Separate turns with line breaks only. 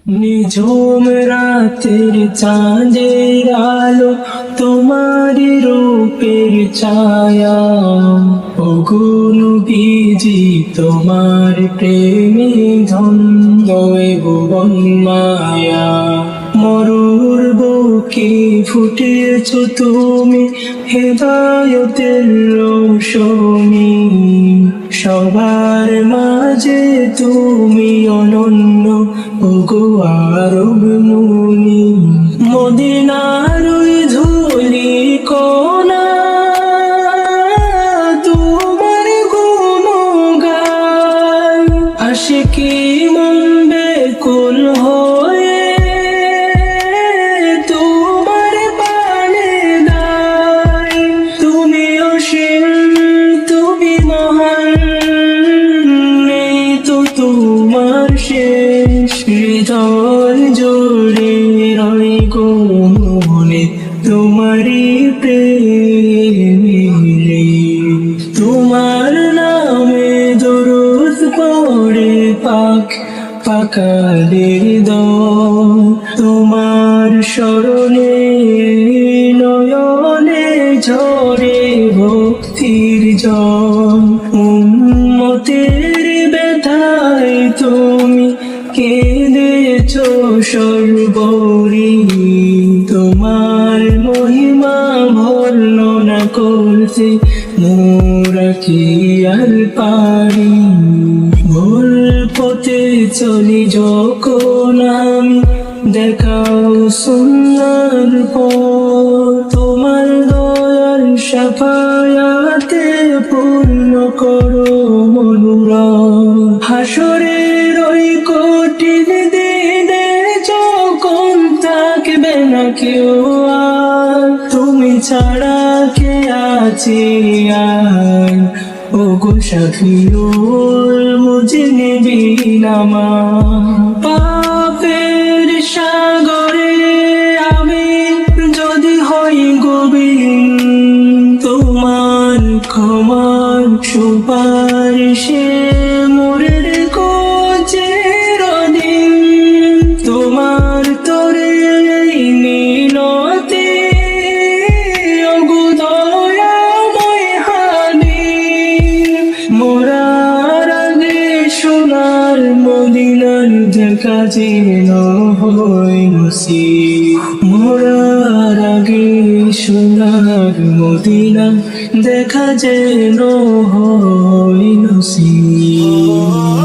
নিঝুম রাতের চাঁদের আলো, তোমার রূপের ছায়া, ওগুন বিজি তোমার প্রেমে ধন্য এ ভুবন মায়া। মরুর বুকে ফুটেছ তুমি, হেদায়তের রোশনী, সবার মাঝে তুমি অনন্য, ওগো আরব মুনি। মদিনার ওই ধুলি কোনা, তোমার গুণগান, আশিকি মন বেকুল হয়ে তোমার পানে দায়। তুমি অসীম, তুমি মহান, নেই তো তোমার শেষ। হৃদয় জোড়ে রয় গো মনে তোমারি প্রেমে, তোমার নামে দরুদ পড়ে পাক পাকাদের দল। তোমার স্মরণে নয়নে ঝরে ভক্তির জল। উম্মতের ব্যথায় তুমি কেঁদেছ সর্বরি, তোমার মহিমা বর্ণনা করতে মোরা কি আর পারি। ভুল পথে চলি যখন আমি, দেখাও সুন্নাহর পথ। তোমার দয়ার শাফায়াতে পূর্ণ করো মনোরথ। হাসরের ওই কঠিন দিনে যখন থাকবে না কেউ আর, তুমি ছাড়া কে আছে আর, ওগো শাফিউল মুজনিবিন আমার। পাপের সাগরে আমি যদি হই গভীর, তোমার ক্ষমার সুপারিশে মোরের কোচের দিন। তোমার তরে নীলতে ওগো দয়াময় হাবিব, মোরার আগে সোনার মদিনার দেখা যেন হয় নসিব। মোরার আগে সোনার মদিনা দেখা যেন হয় নসিব।